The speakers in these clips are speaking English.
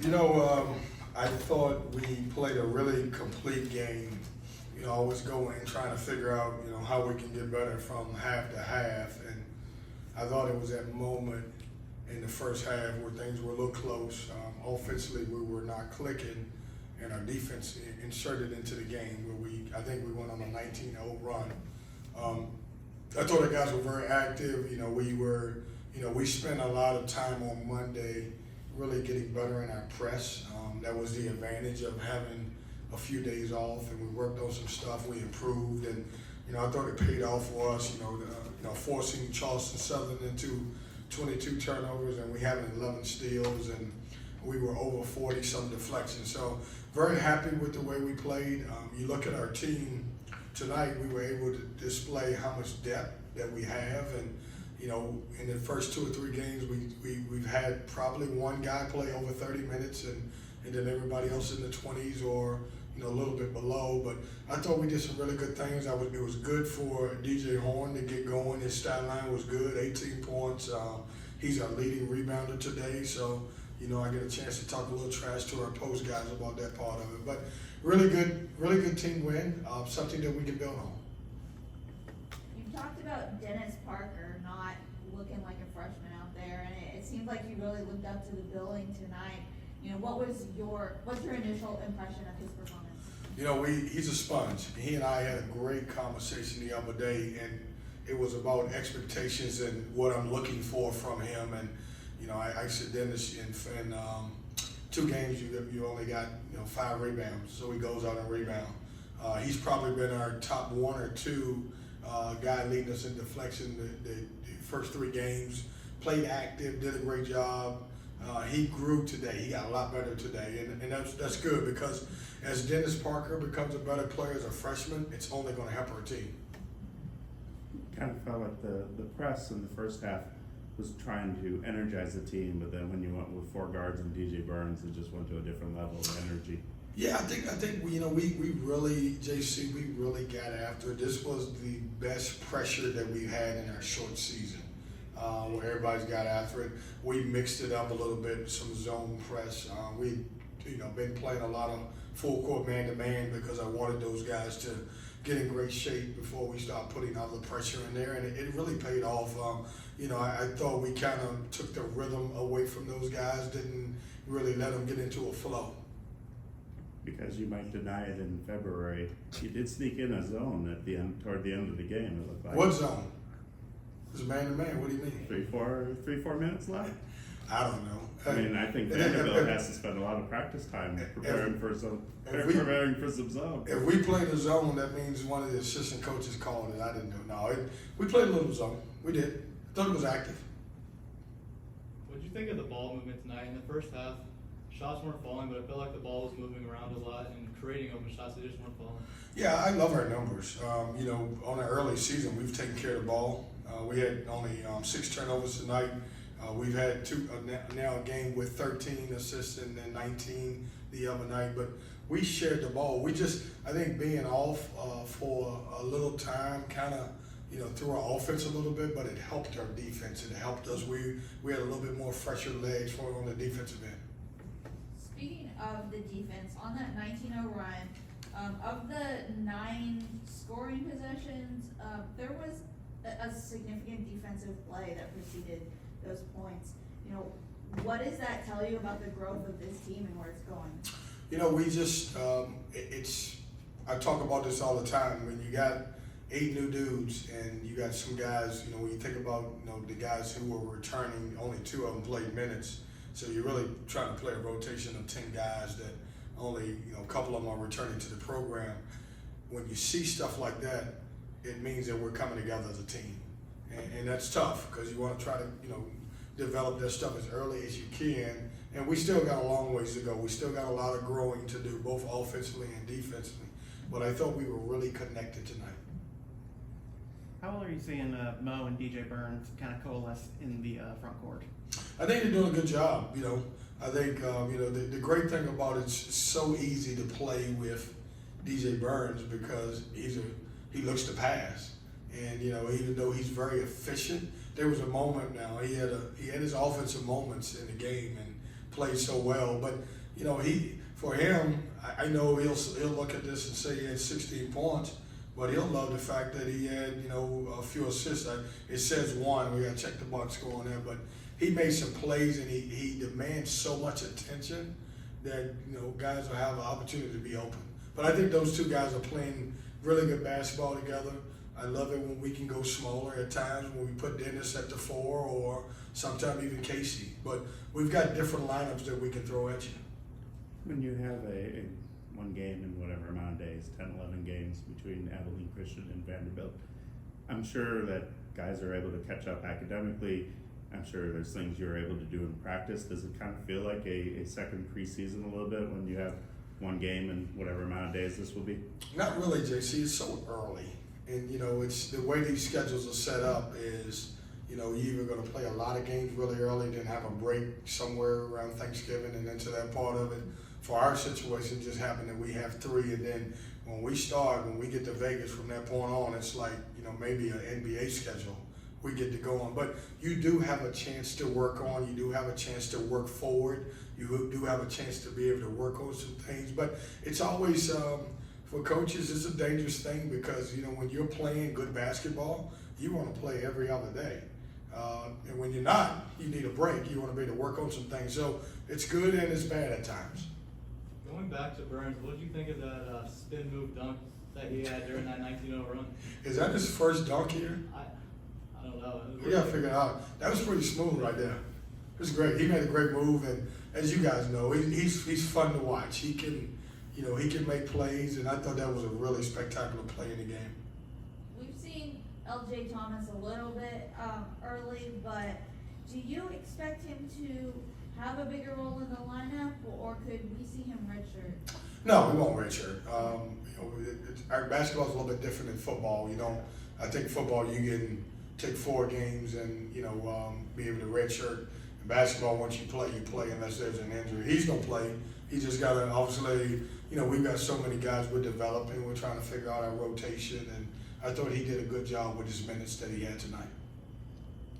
I thought we played a really complete game. Always going and trying to figure out, how we can get better from half to half. And I thought it was that moment in the first half where things were a little close. Offensively, we were not clicking, and our defense inserted into the game where I think we went on a 19-0 run. I thought the guys were very active. We spent a lot of time on Monday really getting better in our press. That was the advantage of having a few days off, and we worked on some stuff. We improved, and I thought it paid off for us. Forcing Charleston Southern into 22 turnovers, and we had 11 steals, and we were over 40-some deflections. So very happy with the way we played. You look at our team tonight, we were able to display how much depth that we have, and in the first 2 or 3 games, we've had probably one guy play over 30 minutes, and then everybody else in the 20s or a little bit below. But I thought we did some really good things. It was good for DJ Horn to get going. His stat line was good, 18 points. He's our leading rebounder today, so I get a chance to talk a little trash to our post guys about that part of it. But really good team win. Something that we can build on. You talked about Dennis Parker not looking like a freshman out there, and it seemed like you really lived up to the billing tonight. What's your initial impression of his performance? He's a sponge. He and I had a great conversation the other day, and it was about expectations and what I'm looking for from him. And I said, Dennis, in 2 games you only got 5 rebounds, so he goes out and rebound. He's probably been our top 1 or 2 guy leading us in deflection the first 3 games. Played active, did a great job. He grew today. He got a lot better today, and that's good, because as Dennis Parker becomes a better player as a freshman, it's only going to help our team. Kind of felt like the press in the first half was trying to energize the team, but then when you went with 4 guards and DJ Burns, it just went to a different level of energy. Yeah, I think we really, JC, we really got after it. This was the best pressure that we've had in our short season. Where everybody's got after it. We mixed it up a little bit, some zone press. We, been playing a lot of full court man-to-man because I wanted those guys to get in great shape before we start putting all the pressure in there, and it really paid off. I thought we kind of took the rhythm away from those guys, didn't really let them get into a flow. Because you might deny it in February, you did sneak in a zone toward the end of the game. It looked like. What zone? It was man-to-man. What do you mean? 3-4 minutes left? I don't know. I think Vanderbilt has to spend a lot of practice time preparing for some zone. If we played a zone, that means one of the assistant coaches called it. I didn't know. No, we played a little zone. We did. I thought it was active. What did you think of the ball movement tonight? In the first half, shots weren't falling, but I felt like the ball was moving around a lot and creating open shots that just weren't falling. Yeah, I love our numbers. On the early season, we've taken care of the ball. We had only 6 turnovers tonight. We've had now a game with 13 assists and then 19 the other night, but we shared the ball. I think being off for a little time kind of, threw our offense a little bit, but it helped our defense. It helped us. We had a little bit more fresher legs on the defensive end. Speaking of the defense, on that 19-0 run, of the 9 scoring possessions, there was a significant defensive play that preceded those points. What does that tell you about the growth of this team and where it's going? We just, I talk about this all the time. When you got 8 new dudes and you got some guys, when you think about, the guys who were returning, only 2 of them played minutes. So you're really trying to play a rotation of 10 guys that only, a couple of them are returning to the program. When you see stuff like that, it means that we're coming together as a team. And that's tough because you want to try to, develop that stuff as early as you can. And we still got a long ways to go. We still got a lot of growing to do, both offensively and defensively. But I thought we were really connected tonight. How well are you seeing Mo and DJ Burns kind of coalesce in the front court? I think they're doing a good job. I think the great thing about it's so easy to play with DJ Burns because he looks to pass, and even though he's very efficient, there was a moment now he had his offensive moments in the game, and played so well. But you know, for him, I know he'll look at this and say he had 16 points, but he'll love the fact that he had, you know, a few assists. It says one. We got to check the box score on that, but he made some plays and he demands so much attention that, you know, guys will have an opportunity to be open. But I think those two guys are playing really good basketball together. I love it when we can go smaller at times, when we put Dennis at the 4 or sometimes even Casey. But we've got different lineups that we can throw at you. When you have a one game in whatever amount of days, 10, 11 games between Abilene Christian and Vanderbilt, I'm sure that guys are able to catch up academically. I'm sure there's things you're able to do in practice. Does it kind of feel like a second preseason a little bit when you have one game in whatever amount of days this will be? Not really, JC. It's so early. And, you know, it's the way these schedules are set up is, you know, you're either going to play a lot of games really early, then have a break somewhere around Thanksgiving and into that part of it. For our situation, it just happened that we have 3, and then when we get to Vegas from that point on, it's like, you know, maybe an NBA schedule we get to go on. But you do have a chance to work on, you do have a chance to work forward, you do have a chance to be able to work on some things. But it's always, for coaches, it's a dangerous thing because, you know, when you're playing good basketball, you want to play every other day. And when you're not, you need a break. You want to be able to work on some things. So it's good and it's bad at times. Going back to Burns, what did you think of that spin move dunk that he had during that 19-0 run? Is that his first dunk here? I don't know. We got to figure it out. That was pretty smooth right there. It was great. He made a great move, and as you guys know, he's fun to watch. He can, you know, he can make plays, and I thought that was a really spectacular play in the game. We've seen L.J. Thomas a little bit early, but do you expect him to have a bigger role in the lineup, or could we see him redshirt? No, we won't redshirt. You know, our basketball is a little bit different than football. You know, I think football you can take 4 games and, you know, be able to redshirt. In basketball, once you play unless there's an injury. He's gonna play. He just got to obviously, you know, we've got so many guys we're developing. We're trying to figure out our rotation, and I thought he did a good job with his minutes that he had tonight.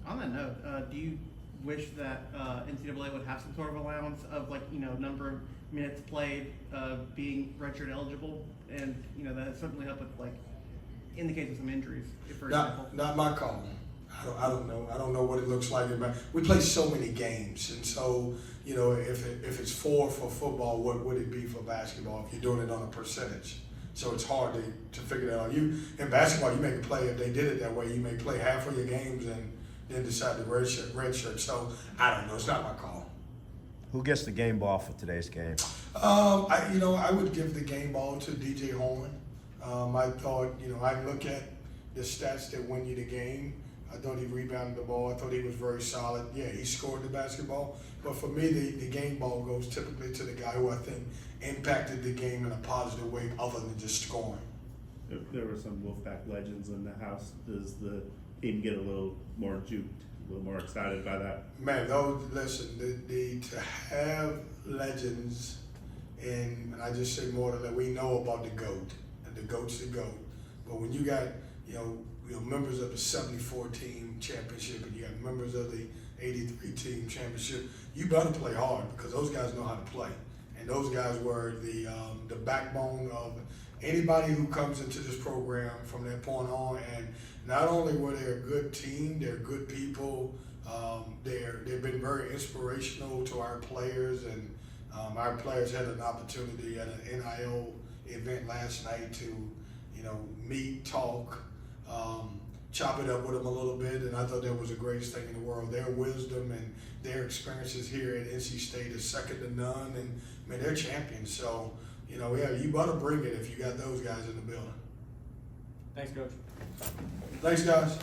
On that note, do you wish that NCAA would have some sort of allowance of, like, you know, number of minutes played being redshirt eligible, and, you know, that has certainly helped with, like, in the case of some injuries, for example? Not my call. I don't know. I don't know what it looks like. We play so many games, and so, you know, if it's 4 for football, what would it be for basketball if you're doing it on a percentage? So it's hard to figure that out. In basketball, you make a play. If they did it that way, you may play half of your games and then decide to redshirt. So I don't know. It's not my call. Who gets the game ball for today's game? I would give the game ball to DJ Horn. I thought, you know, I look at the stats that win you the game. I thought he rebounded the ball. I thought he was very solid. Yeah, he scored the basketball. But for me, the game ball goes typically to the guy who I think impacted the game in a positive way other than just scoring. There were some Wolfpack legends in the house. Does the team get a little more juked, a little more excited by that? Man, to have legends, and I just say more than that, we know about the GOAT, and the GOAT's the GOAT. But when you got, you know, members of the 74 team championship and you got members of the 83 team championship, you better play hard because those guys know how to play. And those guys were the backbone of anybody who comes into this program from that point on. And not only were they a good team, they're good people. They've been very inspirational to our players, and our players had an opportunity at an NIL event last night to, you know, meet, talk, chop it up with them a little bit, and I thought that was the greatest thing in the world. Their wisdom and their experiences here at NC State is second to none, and I mean, they're champions. So, you know, yeah, you better bring it if you got those guys in the building. Thanks, Coach. Thanks, guys.